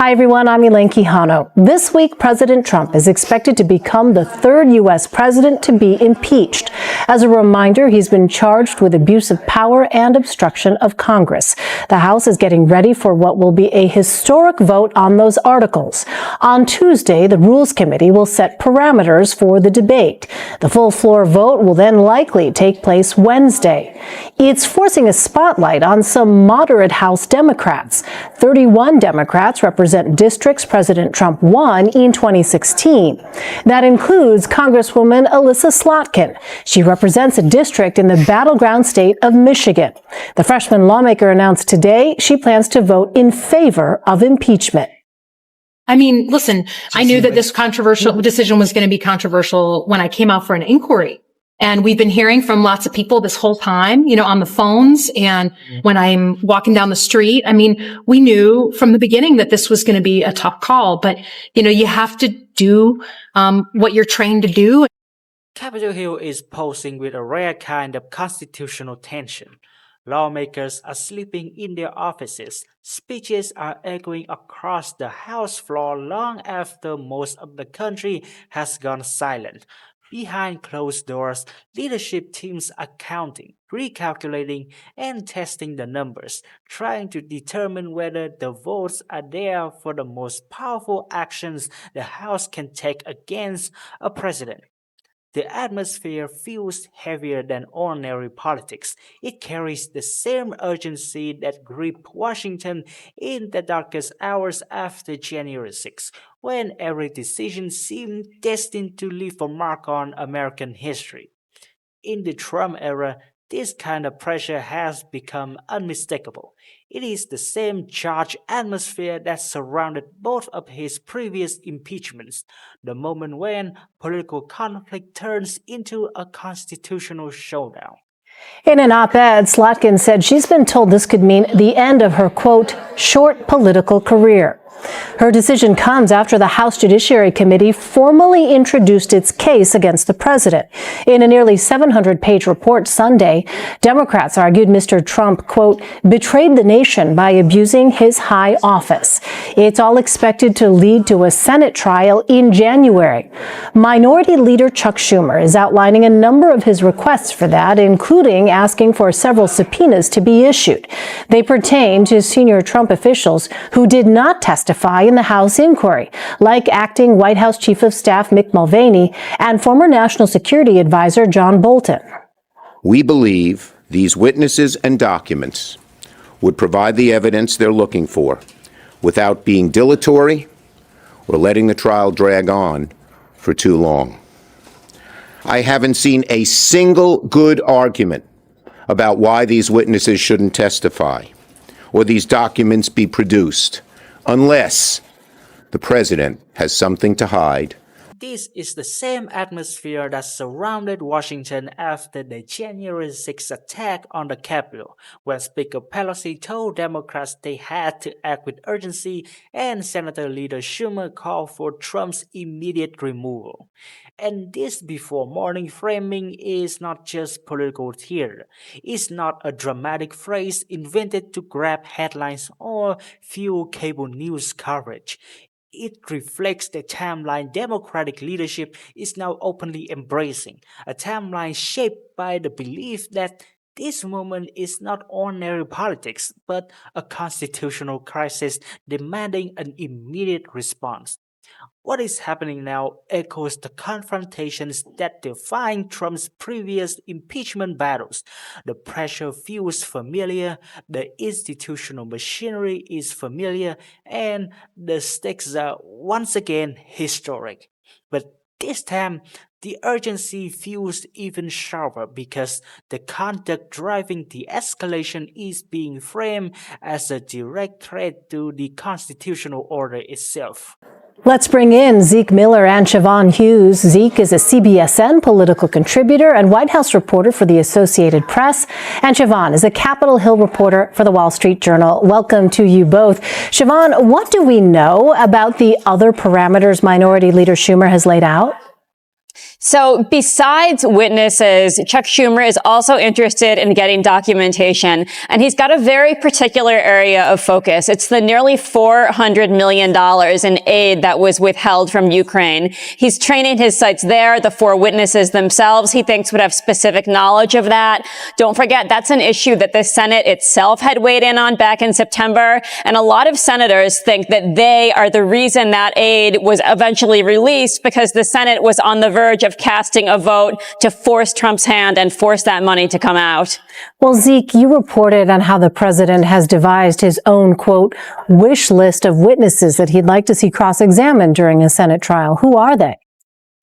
Hi, everyone. I'm Elaine Quijano. This week, President Trump is expected to become the third U.S. president to be impeached. As a reminder, he's been charged with abuse of power and obstruction of Congress. The House is getting ready for what will be a historic vote on those articles. On Tuesday, the Rules Committee will set parameters for the debate. The full floor vote will then likely take place Wednesday. It's forcing a spotlight on some moderate House Democrats. 31 Democrats represent districts President Trump won in 2016. That includes Congresswoman Alyssa Slotkin. She represents a district in the battleground state of Michigan. The freshman lawmaker announced today she plans to vote in favor of impeachment. I mean, listen, I knew that this controversial decision was going to be controversial when I came out for an inquiry. And we've been hearing from lots of people this whole time, on the phones and when I'm walking down the street. I mean, we knew from the beginning that this was going to be a tough call, but, you have to do what you're trained to do. Capitol Hill is posing with a rare kind of constitutional tension. Lawmakers are sleeping in their offices. Speeches are echoing across the House floor long after most of the country has gone silent. Behind closed doors, leadership teams are counting, recalculating, and testing the numbers, trying to determine whether the votes are there for the most powerful actions the House can take against a president. The atmosphere feels heavier than ordinary politics. It carries the same urgency that gripped Washington in the darkest hours after January 6, when every decision seemed destined to leave a mark on American history. In the Trump era, this kind of pressure has become unmistakable. It is the same charged atmosphere that surrounded both of his previous impeachments, the moment when political conflict turns into a constitutional showdown. In an op-ed, Slotkin said she's been told this could mean the end of her, quote, short political career. Her decision comes after the House Judiciary Committee formally introduced its case against the president. In a nearly 700-page report Sunday, Democrats argued Mr. Trump, quote, betrayed the nation by abusing his high office. It's all expected to lead to a Senate trial in January. Minority Leader Chuck Schumer is outlining a number of his requests for that, including asking for several subpoenas to be issued. They pertain to senior Trump officials who did not testify in the House inquiry, like acting White House Chief of Staff Mick Mulvaney and former National Security Advisor John Bolton. We believe these witnesses and documents would provide the evidence they're looking for without being dilatory or letting the trial drag on for too long. I haven't seen a single good argument about why these witnesses shouldn't testify or these documents be produced, unless the president has something to hide. This is the same atmosphere that surrounded Washington after the January 6 attack on the Capitol, when Speaker Pelosi told Democrats they had to act with urgency and Senator Leader Schumer called for Trump's immediate removal. And this before morning framing is not just political theater. It's not a dramatic phrase invented to grab headlines or fuel cable news coverage. It reflects the timeline Democratic leadership is now openly embracing, a timeline shaped by the belief that this moment is not ordinary politics, but a constitutional crisis demanding an immediate response. What is happening now echoes the confrontations that defined Trump's previous impeachment battles. The pressure feels familiar, the institutional machinery is familiar, and the stakes are once again historic. But this time, the urgency feels even sharper because the conduct driving the escalation is being framed as a direct threat to the constitutional order itself. Let's bring in Zeke Miller and Siobhan Hughes. Zeke is a CBSN political contributor and White House reporter for the Associated Press, and Siobhan is a Capitol Hill reporter for the Wall Street Journal. Welcome to you both. Siobhan, what do we know about the other parameters Minority Leader Schumer has laid out? So besides witnesses, Chuck Schumer is also interested in getting documentation, and he's got a very particular area of focus. It's the nearly $400 million in aid that was withheld from Ukraine. He's training his sites there. The 4 witnesses themselves, he thinks, would have specific knowledge of that. Don't forget, that's an issue that the Senate itself had weighed in on back in September, and a lot of senators think that they are the reason that aid was eventually released, because the Senate was on the verge of casting a vote to force Trump's hand and force that money to come out. Well, Zeke, you reported on how the president has devised his own, quote, wish list of witnesses that he'd like to see cross-examined during a Senate trial. Who are they?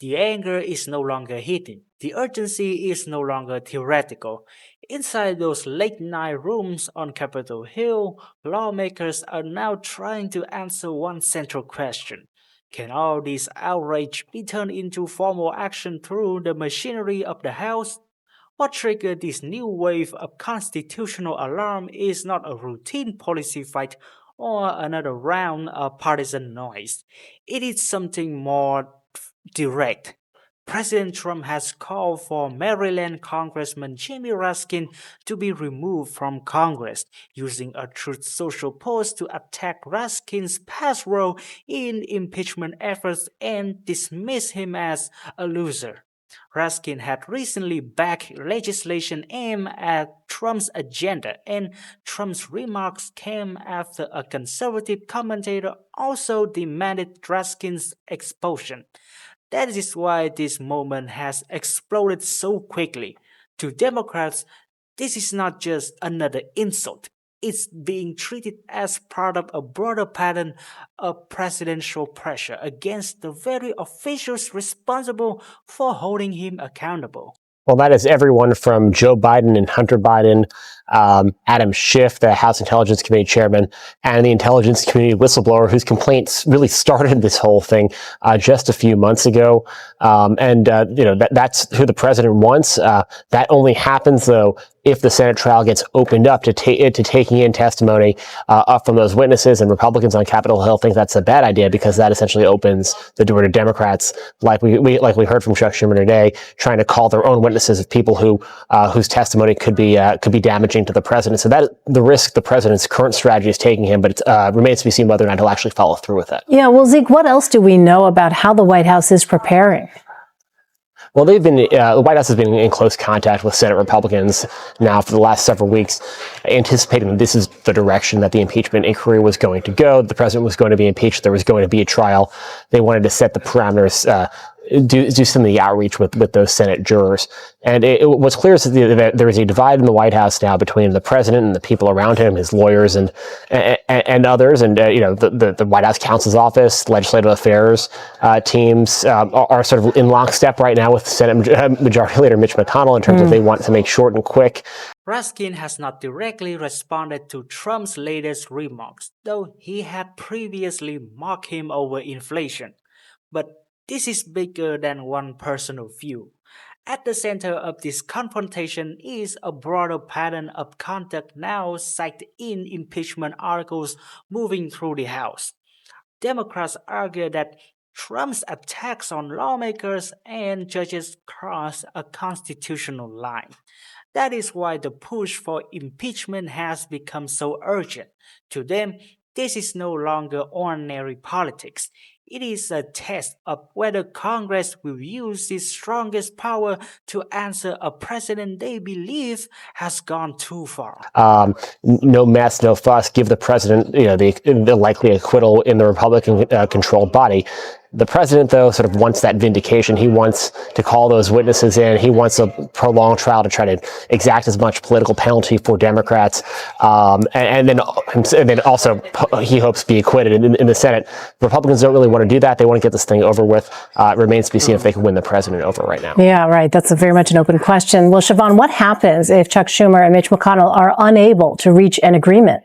The anger is no longer hidden. The urgency is no longer theoretical. Inside those late-night rooms on Capitol Hill, lawmakers are now trying to answer one central question. Can all this outrage be turned into formal action through the machinery of the House? What triggered this new wave of constitutional alarm is not a routine policy fight or another round of partisan noise. It is something more direct. President Trump has called for Maryland Congressman Jimmy Raskin to be removed from Congress, using a Truth Social post to attack Raskin's past role in impeachment efforts and dismiss him as a loser. Raskin had recently backed legislation aimed at Trump's agenda, and Trump's remarks came after a conservative commentator also demanded Raskin's expulsion. That is why this moment has exploded so quickly. To Democrats, this is not just another insult. It's being treated as part of a broader pattern of presidential pressure against the very officials responsible for holding him accountable. Well, that is everyone from Joe Biden and Hunter Biden, Adam Schiff, the House Intelligence Committee chairman, and the intelligence community whistleblower whose complaints really started this whole thing just a few months ago. That's who the president wants. That only happens, though, if the Senate trial gets opened up to taking in testimony from those witnesses. And Republicans on Capitol Hill think that's a bad idea, because that essentially opens the door to Democrats, like we heard from Chuck Schumer today, trying to call their own witnesses of people whose testimony could be damaging to the president. So that is the risk the president's current strategy is taking him, but it remains to be seen whether or not he'll actually follow through with it. Yeah, well, Zeke, what else do we know about how the White House is preparing? Well, the White House has been in close contact with Senate Republicans now for the last several weeks, anticipating that this is the direction that the impeachment inquiry was going to go. The president was going to be impeached. There was going to be a trial. They wanted to set the parameters, do some of the outreach with those Senate jurors. And what's clear is that there is a divide in the White House now between the president and the people around him, his lawyers and others. And the White House counsel's office, legislative affairs teams are sort of in lockstep right now with Senate Majority Leader Mitch McConnell in terms of they want to make short and quick. Raskin has not directly responded to Trump's latest remarks, though he had previously mocked him over inflation. But this is bigger than one personal view. At the center of this confrontation is a broader pattern of conduct now cited in impeachment articles moving through the House. Democrats argue that Trump's attacks on lawmakers and judges cross a constitutional line. That is why the push for impeachment has become so urgent. To them, this is no longer ordinary politics. It is a test of whether Congress will use its strongest power to answer a president they believe has gone too far. No mess, no fuss. Give the president, the likely acquittal in the Republican-controlled body. The president, though, sort of wants that vindication. He wants to call those witnesses in. He wants a prolonged trial to try to exact as much political penalty for Democrats, and then also he hopes to be acquitted in the Senate. Republicans don't really want to do that. They want to get this thing over with. It remains to be seen if they can win the president over right now. Yeah, right. That's very much an open question. Well, Siobhan, what happens if Chuck Schumer and Mitch McConnell are unable to reach an agreement?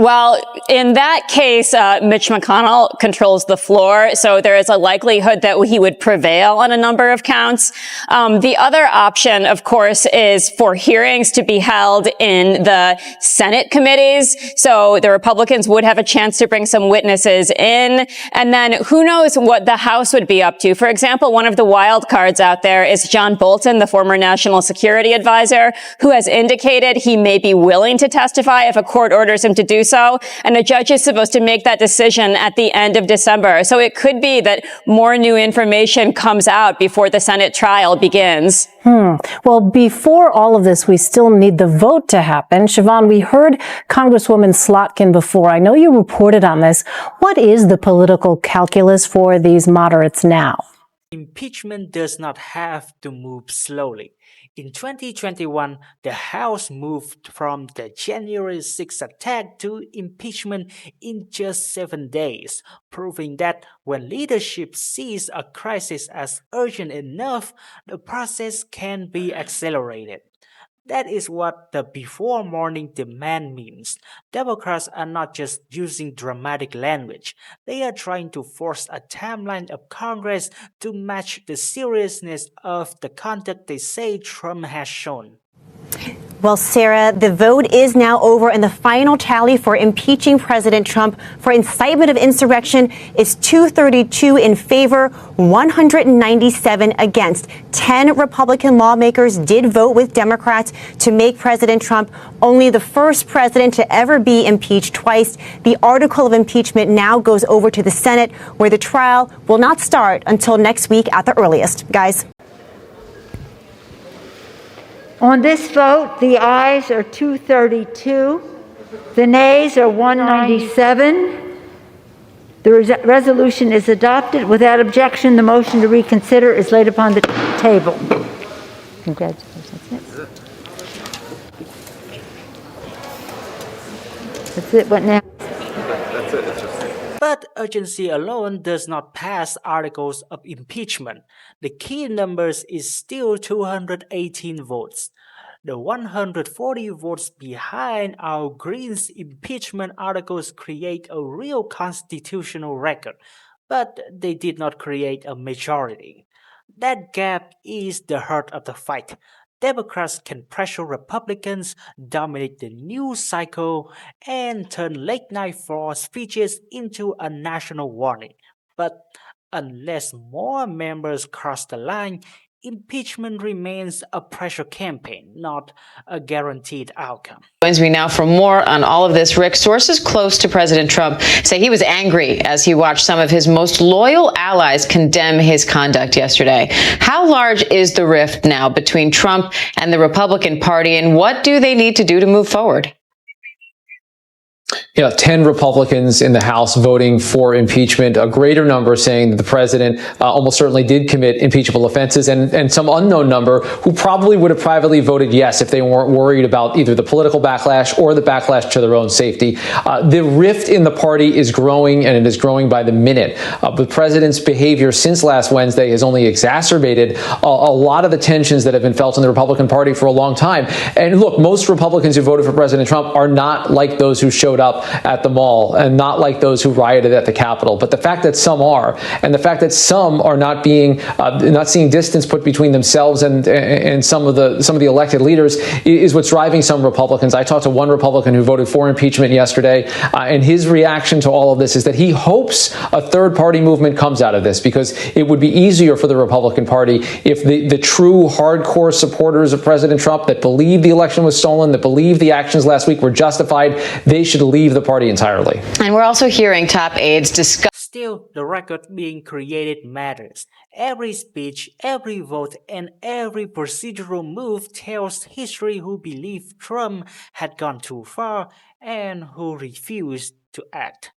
Well, in that case, Mitch McConnell controls the floor, so there is a likelihood that he would prevail on a number of counts. The other option, of course, is for hearings to be held in the Senate committees. So the Republicans would have a chance to bring some witnesses in. And then who knows what the House would be up to. For example, one of the wild cards out there is John Bolton, the former national security advisor, who has indicated he may be willing to testify if a court orders him to do so. And a judge is supposed to make that decision at the end of December. So it could be that more new information comes out before the Senate trial begins. Well, before all of this, we still need the vote to happen. Siobhan, we heard Congresswoman Slotkin before. I know you reported on this. What is the political calculus for these moderates now? Impeachment does not have to move slowly. In 2021, the House moved from the January 6th attack to impeachment in just 7 days, proving that when leadership sees a crisis as urgent enough, the process can be accelerated. That is what the before morning demand means. Democrats are not just using dramatic language. They are trying to force a timeline of Congress to match the seriousness of the conduct they say Trump has shown. Well, Sarah, the vote is now over, and the final tally for impeaching President Trump for incitement of insurrection is 232 in favor, 197 against. 10 Republican lawmakers did vote with Democrats to make President Trump only the first president to ever be impeached twice. The article of impeachment now goes over to the Senate, where the trial will not start until next week at the earliest. Guys. On this vote, the ayes are 232, the nays are 197. The resolution is adopted. Without objection, the motion to reconsider is laid upon the table. Congratulations. That's it. What now? But urgency alone does not pass articles of impeachment. The key numbers is still 218 votes. The 140 votes behind our Greens impeachment articles create a real constitutional record, but they did not create a majority. That gap is the heart of the fight. Democrats can pressure Republicans, dominate the news cycle, and turn late-night floor speeches into a national warning. But unless more members cross the line, impeachment remains a pressure campaign, not a guaranteed outcome. Joins me now for more on all of this. Rick, sources close to President Trump say he was angry as he watched some of his most loyal allies condemn his conduct yesterday. How large is the rift now between Trump and the Republican Party, and what do they need to do to move forward? 10 Republicans in the House voting for impeachment, a greater number saying that the president almost certainly did commit impeachable offenses, and some unknown number who probably would have privately voted yes if they weren't worried about either the political backlash or the backlash to their own safety. The rift in the party is growing, and it is growing by the minute. The president's behavior since last Wednesday has only exacerbated a lot of the tensions that have been felt in the Republican Party for a long time. And look, most Republicans who voted for President Trump are not like those who showed up at the mall and not like those who rioted at the Capitol. But the fact that some are, and the fact that some are not seeing distance put between themselves and some of the elected leaders is what's driving some Republicans. I talked to one Republican who voted for impeachment yesterday, and his reaction to all of this is that he hopes a third party movement comes out of this, because it would be easier for the Republican Party if the true hardcore supporters of President Trump that believe the election was stolen, that believe the actions last week were justified, they should leave the party entirely. And we're also hearing top aides discuss. Still, the record being created matters. Every speech, every vote, and every procedural move tells history who believed Trump had gone too far and who refused to act.